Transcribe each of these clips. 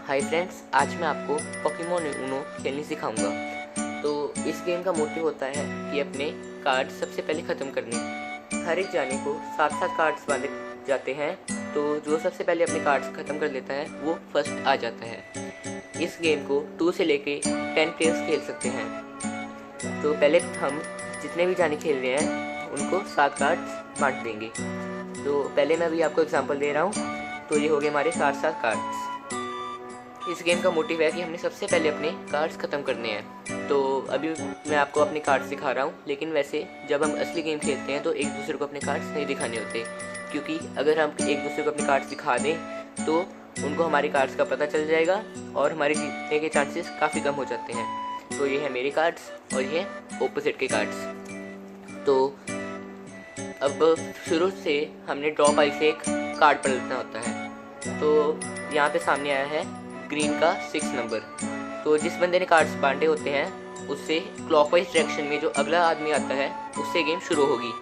Hi friends, आज मैं आपको पोकेमोन ऊनो खेलनी सिखाऊंगा। तो इस गेम का मोटिव होता है कि अपने कार्ड सबसे पहले ख़त्म करने। हर एक जाने को 7-7 कार्ड्स बांधे जाते हैं, तो जो सबसे पहले अपने कार्ड्स ख़त्म कर लेता है वो फर्स्ट आ जाता है। इस गेम को 2 से लेके 10 प्लेयर्स खेल सकते हैं। तो पहले हम जितने भी जाने खेल रहे हैं उनको 7 कार्ड्स बांट देंगे। तो पहले मैं अभी आपको एग्जांपल दे रहा हूँ। तो ये हो गए हमारे 7-7 कार्ड्स। इस गेम का मोटिव है कि हमने सबसे पहले अपने कार्ड्स ख़त्म करने हैं। तो अभी मैं आपको अपने कार्ड्स दिखा रहा हूँ, लेकिन वैसे जब हम असली गेम खेलते हैं तो एक दूसरे को अपने कार्ड्स नहीं दिखाने होते, क्योंकि अगर हम एक दूसरे को अपने कार्ड्स दिखा दें तो उनको हमारे कार्ड्स का पता चल जाएगा और हमारे जीतने के चांसेस काफ़ी कम हो जाते हैं। तो ये है मेरे कार्ड्स और ये ऑपोजिट के कार्ड्स। तो अब शुरू से हमने ड्रॉ पाई से एक कार्ड पलटना होता है। तो यहाँ पे सामने आया है ग्रीन का 6 नंबर। तो जिस बंदे ने कार्ड्स बांटे होते हैं उससे क्लॉकवाइज डायरेक्शन में जो अगला आदमी आता है उससे गेम शुरू होगी।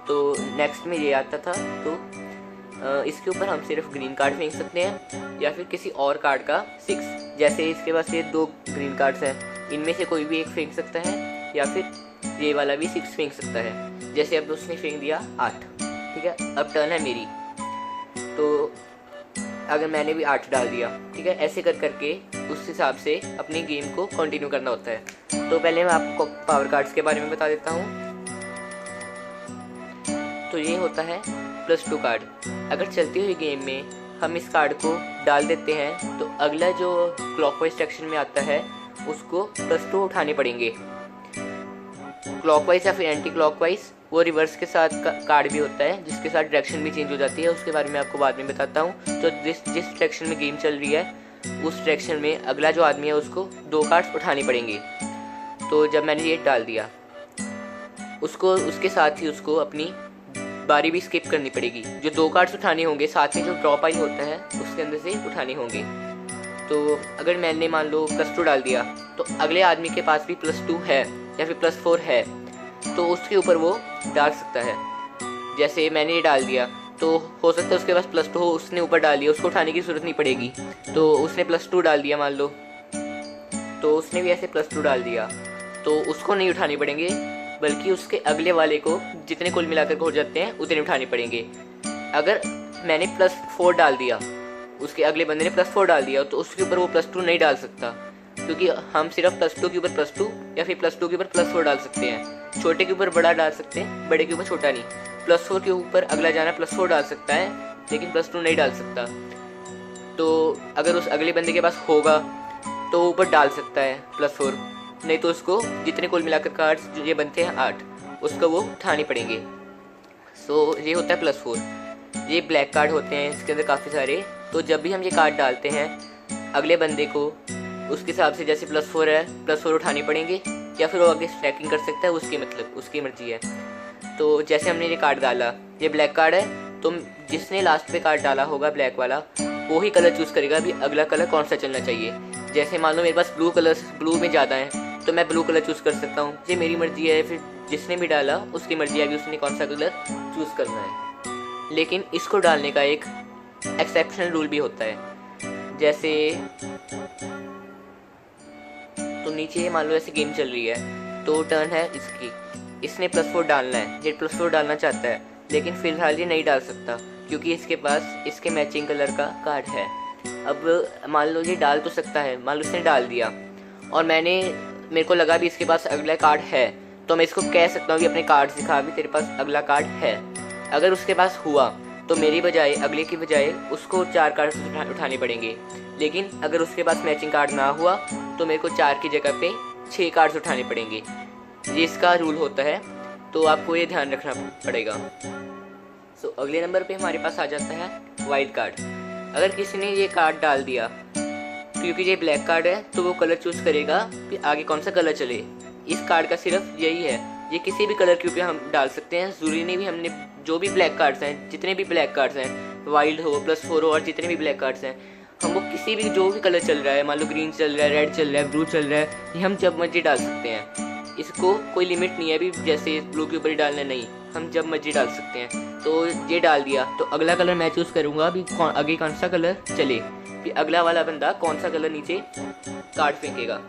तो नेक्स्ट में ये आता था, तो इसके ऊपर हम सिर्फ ग्रीन कार्ड फेंक सकते हैं या फिर किसी और कार्ड का 6, जैसे इसके पास ये 2 ग्रीन कार्ड्स हैं, इनमें से कोई भी एक फेंक सकता है या फिर ये वाला भी 6 फेंक सकता है। जैसे अब उसने फेंक दिया 8, ठीक है। अब टर्न है मेरी, तो अगर मैंने भी 8 डाल दिया, ठीक है, ऐसे कर करके उस हिसाब से अपनी गेम को कंटिन्यू करना होता है। तो पहले मैं आपको पावर कार्ड्स के बारे में बता देता हूँ। तो ये होता है +2 कार्ड। अगर चलती हुई गेम में हम इस कार्ड को डाल देते हैं तो अगला जो क्लॉकवाइज डायरेक्शन में आता है उसको +2 उठाने पड़ेंगे। क्लॉकवाइज या फिर एंटी क्लॉकवाइज, वो रिवर्स के साथ कार्ड भी होता है जिसके साथ डायरेक्शन भी चेंज हो जाती है, उसके बारे में आपको बाद में बताता हूँ। तो जिस डायरेक्शन में गेम चल रही है उस डायरेक्शन में अगला जो आदमी है उसको 2 कार्ड्स उठाने पड़ेंगे। तो जब मैंने ये डाल दिया उसको उसके साथ ही उसको अपनी बारी भी स्किप करनी पड़ेगी। जो 2 कार्ड्स उठाने होंगे साथ में जो ड्रॉ पाइल होता है उसके अंदर से उठाने होंगे। तो अगर मैंने मान लो +2 डाल दिया तो अगले आदमी के पास भी +2 है या फिर +4 है, तो उसके ऊपर वो डाल सकता है। जैसे मैंने ये डाल दिया तो हो सकता है उसके पास +2 हो, उसने ऊपर डाल दिया, उसको उठाने की ज़रूरत नहीं पड़ेगी। तो उसने +2 डाल दिया मान लो, तो उसने भी ऐसे +2 डाल दिया, तो उसको नहीं उठाने पड़ेंगे, बल्कि उसके अगले वाले को जितने कुल मिलाकर हो जाते हैं उतने उठाने पड़ेंगे। अगर मैंने +4 डाल दिया, उसके अगले बंदे ने +4 डाल दिया, तो उसके ऊपर वो +2 नहीं डाल सकता, क्योंकि हम सिर्फ +2 के ऊपर +2 या फिर +2 के ऊपर +4 डाल सकते हैं। छोटे के ऊपर बड़ा डाल सकते हैं, बड़े के ऊपर छोटा नहीं। +4 के ऊपर अगला जाना +4 डाल सकता है, लेकिन +2 नहीं डाल सकता। तो अगर उस अगले बंदे के पास होगा तो ऊपर डाल सकता है +4, नहीं तो उसको जितने कुल मिलाकर कार्ड्स जो ये बनते हैं 8, उसको वो उठाने पड़ेंगे। सो ये होता है +4। ये ब्लैक कार्ड होते हैं, इसके अंदर काफ़ी सारे। तो जब भी हम ये कार्ड डालते हैं अगले बंदे को उसके हिसाब से, जैसे +4 है, +4 उठाने पड़ेंगे, या फिर वो आगे स्टैकिंग कर सकता है, उसकी मतलब उसकी मर्जी है। तो जैसे हमने ये कार्ड डाला, ये ब्लैक कार्ड है, तो जिसने लास्ट पे कार्ड डाला होगा ब्लैक वाला, वो ही कलर चूज़ करेगा भी अगला कलर कौन सा चलना चाहिए। जैसे मान लो मेरे पास ब्लू में ज़्यादा है तो मैं ब्लू कलर चूज़ कर सकता हूँ, ये मेरी मर्जी है। फिर जिसने भी डाला उसकी मर्जी है, अभी उसने कौन सा कलर चूज़ करना है। लेकिन इसको डालने का एक एक्सेप्शनल रूल भी होता है। जैसे तो नीचे मान लो ऐसे गेम चल रही है, तो टर्न है इसकी, इसने +4 डालना है, ये +4 डालना चाहता है, लेकिन फिलहाल ये नहीं डाल सकता क्योंकि इसके पास इसके मैचिंग कलर का कार्ड है। अब मान लो ये डाल तो सकता है, मान लो इसने डाल दिया और मेरे को लगा भी इसके पास अगला कार्ड है, तो मैं इसको कह सकता हूँ कि अपने कार्ड दिखा भी तेरे पास अगला कार्ड है। अगर उसके पास हुआ तो मेरी बजाय, अगले की बजाय उसको 4 कार्ड उठाने पड़ेंगे। लेकिन अगर उसके पास मैचिंग कार्ड ना हुआ तो मेरे को 4 की जगह पे 6 कार्ड्स उठाने पड़ेंगे। ये इसका रूल होता है, तो आपको ये ध्यान रखना पड़ेगा। सो अगले नंबर पे हमारे पास आ जाता है वाइल्ड कार्ड। अगर किसी ने ये कार्ड डाल दिया, क्योंकि ये ब्लैक कार्ड है, तो वो कलर चूज़ करेगा कि आगे कौन सा कलर चले। इस कार्ड का सिर्फ यही है, ये किसी भी कलर के ऊपर हम डाल सकते हैं। ज़रूरी नहीं भी हमने जो भी ब्लैक कार्ड्स हैं, जितने भी ब्लैक कार्ड्स हैं, वाइल्ड हो, +4 हो, और जितने भी ब्लैक कार्ड्स हैं, हम वो किसी भी जो भी कलर चल रहा है, मान लो ग्रीन चल रहा है, रेड चल रहा है, ब्लू चल रहा है, ये हम जब मर्जी डाल सकते हैं। इसको कोई लिमिट नहीं है भी जैसे ब्लू के ऊपर ही डालना, नहीं, हम जब मर्जी डाल सकते हैं। तो ये डाल दिया तो अगला कलर मैं चूज़ करूँगा अभी आगे कौन सा कलर चले। कि अगला वाला बंदा कौन सा कलर नीचे कार्ड फेंकेगा।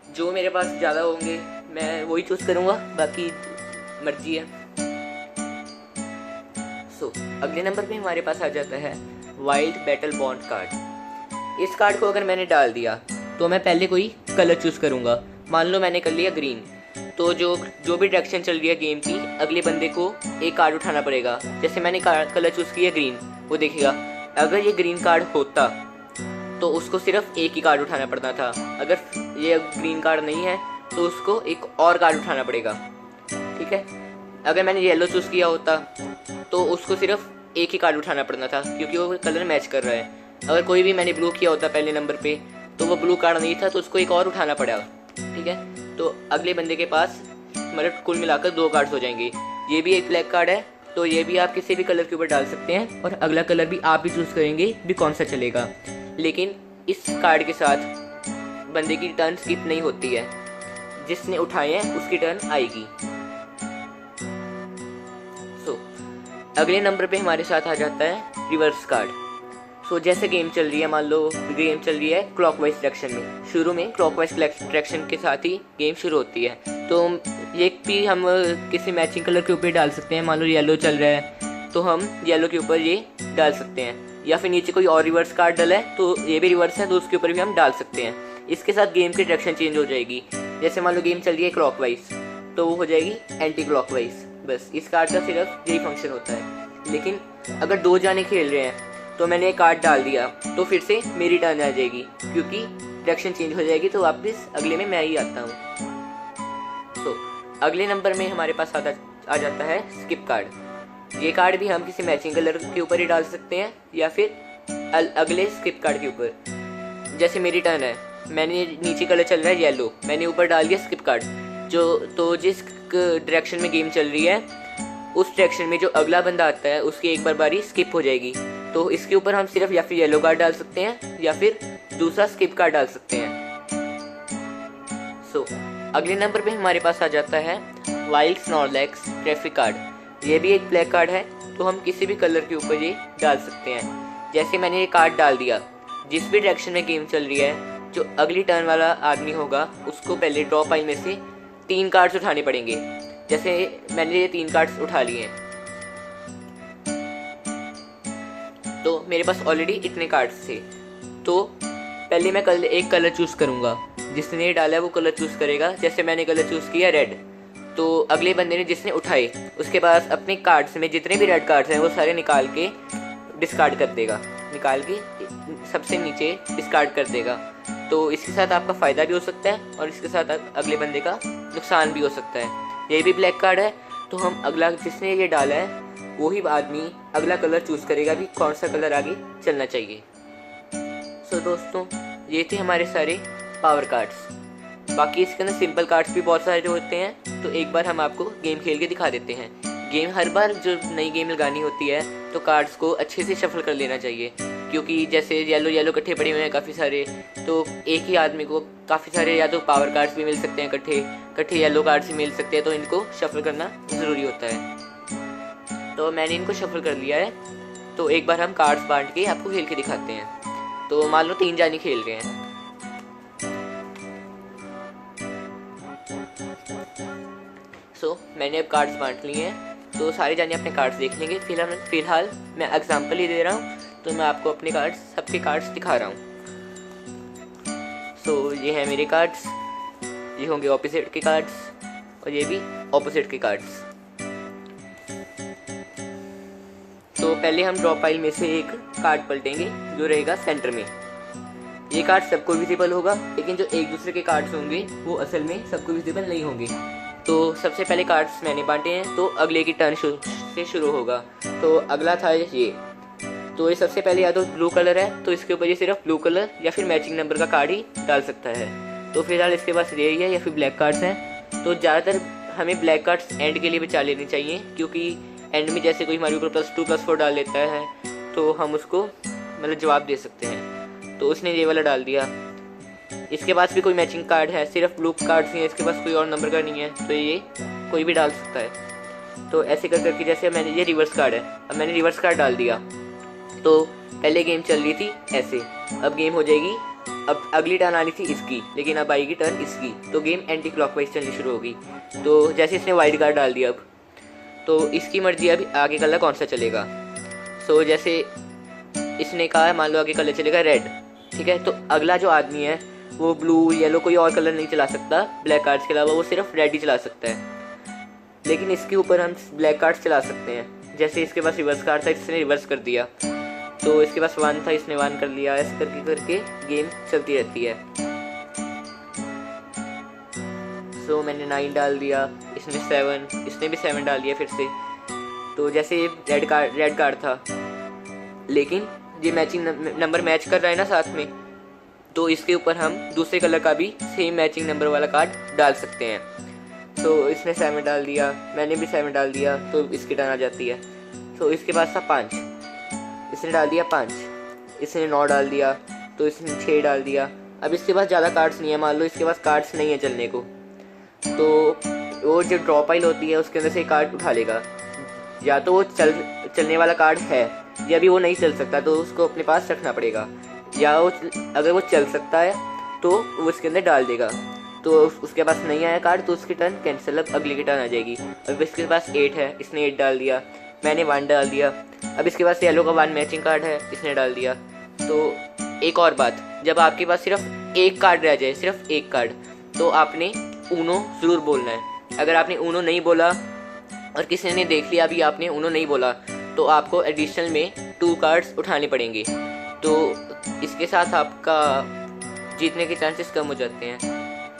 जो मेरे पास ज़्यादा होंगे मैं वही चूज़ करूँगा, बाकी मर्जी है। अगले नंबर पे हमारे पास आ जाता है वाइल्ड बैटल बॉन्ड कार्ड। इस कार्ड को अगर मैंने डाल दिया तो मैं पहले कोई कलर चूज़ करूँगा। मान लो मैंने कर लिया ग्रीन, तो जो भी डायरेक्शन चल रही है गेम की, अगले बंदे को एक कार्ड उठाना पड़ेगा। जैसे मैंने कलर चूज़ किया ग्रीन, वो देखेगा अगर ये ग्रीन कार्ड होता तो उसको सिर्फ एक ही कार्ड उठाना पड़ता था। अगर ये ग्रीन कार्ड नहीं है तो उसको एक और कार्ड उठाना पड़ेगा, ठीक है। अगर मैंने येलो चूज़ किया होता तो उसको सिर्फ एक ही कार्ड उठाना पड़ना था, क्योंकि वो कलर मैच कर रहा है। अगर कोई भी मैंने ब्लू किया होता पहले नंबर पे, तो वो ब्लू कार्ड नहीं था तो उसको एक और उठाना पड़ा, ठीक है। तो अगले बंदे के पास मतलब कुल मिलाकर 2 कार्ड्स हो जाएंगे। ये भी एक ब्लैक कार्ड है, तो ये भी आप किसी भी कलर के ऊपर डाल सकते हैं, और अगला कलर भी आप ही चूज़ करेंगे भी कौन सा चलेगा। लेकिन इस कार्ड के साथ बंदे की टर्न स्किप नहीं होती है, जिसने उठाए हैं उसकी टर्न आएगी। अगले नंबर पे हमारे साथ आ जाता है रिवर्स कार्ड। जैसे गेम चल रही है, मान लो गेम चल रही है क्लॉकवाइज डायरेक्शन में। शुरू में क्लॉकवाइज डायरेक्शन के साथ ही गेम शुरू होती है, तो ये भी हम किसी मैचिंग कलर के ऊपर डाल सकते हैं। मान लो येलो चल रहा है तो हम येलो के ऊपर ये डाल सकते हैं, या फिर नीचे कोई और रिवर्स कार्ड डला है तो ये भी रिवर्स है तो उसके ऊपर भी हम डाल सकते हैं। इसके साथ गेम की डायरेक्शन चेंज हो जाएगी। जैसे मान लो गेम चल रही है क्लॉकवाइज, तो वो हो जाएगी एंटी क्लॉकवाइज। बस इस कार्ड का सिर्फ यही फंक्शन होता है। लेकिन अगर 2 जाने खेल रहे हैं तो मैंने एक कार्ड डाल दिया तो फिर से मेरी टर्न आ जाएगी, क्योंकि डायरेक्शन चेंज हो जाएगी, तो वापस अगले में मैं ही आता हूँ। अगले नंबर में हमारे पास आ जाता है स्किप कार्ड। ये कार्ड भी हम किसी मैचिंग कलर के ऊपर ही डाल सकते हैं, या फिर अगले स्किप कार्ड के ऊपर। जैसे मेरी टर्न है, मैंने नीचे कलर चल रहा है येलो, मैंने ऊपर डाल दिया स्किप कार्ड। जिस डायरेक्शन में गेम चल रही है उस डायरेक्शन में जो अगला बंदा आता है उसकी एक बारी स्किप हो जाएगी, तो इसके ऊपर हम सिर्फ या फिर येलो कार्ड डाल सकते हैं या फिर दूसरा स्किप कार्ड डाल सकते हैं। अगले नंबर पे हमारे पास आ जाता है वाइल्ड स्नॉर्लैक्स ट्रैफिक कार्ड। ये भी एक ब्लैक कार्ड है, तो हम किसी भी कलर के ऊपर ये डाल सकते हैं। जैसे मैंने ये कार्ड डाल दिया, जिस भी डायरेक्शन में गेम चल रही है, जो अगली टर्न वाला आदमी होगा उसको पहले ड्रॉ पाइल में से 3 कार्ड्स उठाने पड़ेंगे। जैसे मैंने ये 3 कार्ड्स उठा लिए हैं, तो मेरे पास ऑलरेडी इतने कार्ड्स थे। तो पहले मैं एक कलर चूज़ करूँगा, जिसने ये डाला है वो कलर चूज़ करेगा। जैसे मैंने कलर चूज़ किया रेड, तो अगले बंदे ने जिसने उठाए उसके पास अपने कार्ड्स में जितने भी रेड कार्ड्स हैं वो सारे निकाल के डिस्कार्ड कर देगा, निकाल के सबसे नीचे डिस्कार्ड कर देगा। तो इसके साथ आपका फ़ायदा भी हो सकता है और इसके साथ अगले बंदे का नुकसान भी हो सकता है। ये भी ब्लैक कार्ड है, तो हम अगला जिसने ये डाला है वही आदमी अगला कलर चूज़ करेगा भी कौन सा कलर आगे चलना चाहिए। दोस्तों, ये थे हमारे सारे पावर कार्ड्स। बाकी इसके अंदर सिंपल कार्ड्स भी बहुत सारे होते हैं, तो एक बार हम आपको गेम खेल के दिखा देते हैं। हर बार जो नई गेम लगानी होती है तो कार्ड्स को अच्छे से शफल कर लेना चाहिए, क्योंकि जैसे येलो इकट्ठे पड़े हुए हैं काफ़ी सारे, तो एक ही आदमी को काफ़ी सारे या तो पावर कार्ड्स भी मिल सकते हैं इकट्ठे येलो कार्ड्स भी मिल सकते हैं, तो इनको शफल करना ज़रूरी होता है। तो मैंने इनको शफल कर लिया है, तो एक बार हम कार्ड्स बांट के आपको खेल के दिखाते हैं। तो मान लो 3 जाने खेल रहे हैं, मैंने अब कार्ड्स बांट लिए हैं, तो सारे जाने अपने कार्ड्स देख लेंगे। फिलहाल मैं एग्जांपल ही दे रहा हूँ, तो मैं आपको अपने कार्ड्स सबके कार्ड्स दिखा रहा हूँ। ये हैं मेरे कार्ड्स, ये होंगे ऑपोजिट के कार्ड्स, और ये भी ऑपोजिट के कार्ड्स। तो पहले हम ड्रॉ पाइल में से एक कार्ड पलटेंगे जो रहेगा सेंटर में। ये कार्ड सबको विजिबल होगा, लेकिन जो एक दूसरे के कार्ड्स होंगे वो असल में सबको विजिबल नहीं होंगे। तो सबसे पहले कार्ड्स मैंने बांटे हैं, तो अगले की टर्न से शुरू होगा। तो अगला था ये, तो ये सबसे पहले या तो ब्लू कलर है, तो इसके ऊपर ये सिर्फ ब्लू कलर या फिर मैचिंग नंबर का कार्ड ही डाल सकता है। तो फिलहाल इसके पास ये है या फिर ब्लैक कार्ड्स हैं। तो ज़्यादातर हमें ब्लैक कार्ड्स एंड के लिए बचा लेने चाहिए, क्योंकि एंड में जैसे कोई हमारे ऊपर +2 +4 डाल लेता है तो हम उसको मतलब जवाब दे सकते हैं। तो उसने ये वाला डाल दिया। इसके पास भी कोई मैचिंग कार्ड है, सिर्फ ब्लू कार्ड्स ही है, इसके पास कोई और नंबर का नहीं है, तो ये कोई भी डाल सकता है। तो ऐसे कर करके जैसे मैंने ये रिवर्स कार्ड है, अब मैंने रिवर्स कार्ड डाल दिया, तो पहले गेम चल रही थी ऐसे, अब गेम हो जाएगी, अब अगली टर्न आनी थी इसकी, लेकिन अब आएगी टर्न इसकी, तो गेम एंटी क्लॉकवाइज चलनी शुरू होगी। तो जैसे इसने वाइल्ड कार्ड डाल दिया, अब तो इसकी मर्जी अभी आगे कलर कौन सा चलेगा। सो जैसे इसने कहा है, मान लो आगे कलर चलेगा रेड, ठीक है, तो अगला जो आदमी है वो ब्लू, येलो, कोई और कलर नहीं चला सकता ब्लैक कार्ड्स के अलावा, वो सिर्फ रेड ही चला सकता है। लेकिन इसके ऊपर हम ब्लैक कार्ड्स चला सकते हैं। जैसे इसके पास रिवर्स कार्ड था, इसने रिवर्स कर दिया, तो इसके पास 1 था, इसने 1 कर लिया, ऐसे करके करके गेम चलती रहती है। सो मैंने 9 डाल दिया, इसने 7, इसने भी 7 डाल दिया फिर से। तो जैसे रेड कार्ड था, लेकिन ये मैचिंग नंबर मैच कर रहा है ना साथ में, तो इसके ऊपर हम दूसरे कलर का भी सेम मैचिंग नंबर वाला कार्ड डाल सकते हैं। तो इसने 7 डाल दिया, मैंने भी 7 डाल दिया, तो इसकी टर्न आ जाती है। तो इसके पास था 5, इसने डाल दिया 5, इसने 9 डाल दिया, तो इसने 6 डाल दिया। अब इसके पास ज़्यादा कार्ड्स नहीं है, मान लो इसके पास कार्ड्स नहीं है चलने को, तो वो जो ड्रॉ पाइल होती है उसके अंदर से कार्ड उठा लेगा। या तो वो चलने वाला कार्ड है, या भी वो नहीं चल सकता, तो उसको अपने पास रखना पड़ेगा, या वो अगर वो चल सकता है तो वो इसके अंदर डाल देगा। तो उसके पास नहीं आया कार्ड तो उसकी टर्न कैंसिल, अब अगली की टर्न आ जाएगी। अब इसके पास 8 है, इसने 8 डाल दिया, मैंने 1 डाल दिया। अब इसके पास येलो का 1 मैचिंग कार्ड है, इसने डाल दिया। तो एक और बात, जब आपके पास सिर्फ एक कार्ड रह जाए, सिर्फ एक कार्ड, तो आपने ऊनो ज़रूर बोलना है। अगर आपने ऊनो नहीं बोला और किसी ने देख लिया अभी आपने ऊनो नहीं बोला, तो आपको एडिशनल में 2 कार्ड्स उठाने पड़ेंगे। तो इसके साथ आपका जीतने के चांसेस कम हो जाते हैं।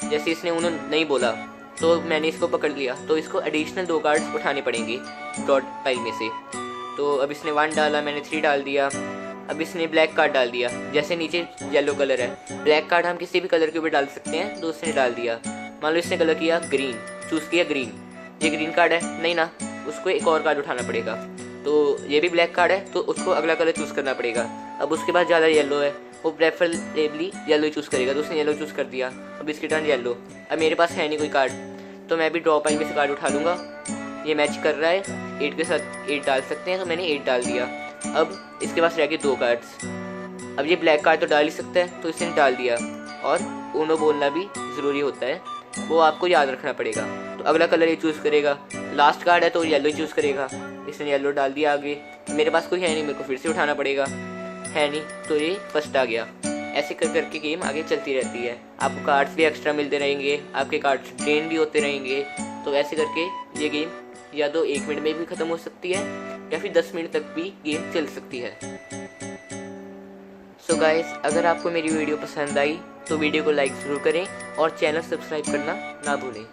जैसे इसने ऊनो नहीं बोला तो मैंने इसको पकड़ लिया, तो इसको एडिशनल 2 कार्ड्स उठाने पड़ेंगे डॉट पाइल में से। तो अब इसने 1 डाला, मैंने 3 डाल दिया। अब इसने ब्लैक कार्ड डाल दिया, जैसे नीचे येलो कलर है, ब्लैक कार्ड हम किसी भी कलर के ऊपर डाल सकते हैं, तो उसने डाल दिया। मान लो इसने कलर किया ग्रीन, चूज़ किया ग्रीन, ये ग्रीन कार्ड है नहीं ना, उसको एक और कार्ड उठाना पड़ेगा। तो ये भी ब्लैक कार्ड है, तो उसको अगला कलर चूज़ करना पड़ेगा। अब उसके पास ज़्यादा येलो है, वो प्रेफरेबली येलो ही चूज़ करेगा, तो उसने येलो चूज़ कर दिया। अब इसकी टर्न येलो। अब मेरे पास है नहीं कोई कार्ड, तो मैं भी ड्रॉ पाइल में से कार्ड उठा लूँगा। ये मैच कर रहा है, 8 के साथ 8 डाल सकते हैं, तो मैंने 8 डाल दिया। अब इसके पास रह गए 2 कार्ड्स। अब ये ब्लैक कार्ड तो डाल ही सकता है, तो इसने डाल दिया। और ऊनो बोलना भी ज़रूरी होता है, वो आपको याद रखना पड़ेगा। तो अगला कलर ये चूज़ करेगा, लास्ट कार्ड है तो येलो ही चूज़ करेगा, इसने येलो डाल दिया आगे। मेरे पास कोई है नहीं, मेरे को फिर से उठाना पड़ेगा, है नहीं, तो ये फर्स्ट आ गया। ऐसे कर करके गेम आगे चलती रहती है। आपको कार्ड्स भी एक्स्ट्रा मिलते रहेंगे, आपके कार्ड्स ड्रेन भी होते रहेंगे। तो ऐसे करके ये गेम या तो 1 मिनट में भी ख़त्म हो सकती है, या फिर 10 मिनट तक भी गेम चल सकती है। सो गाइस, अगर आपको मेरी वीडियो पसंद आई तो वीडियो को लाइक ज़रूर करें और चैनल सब्सक्राइब करना ना भूलें।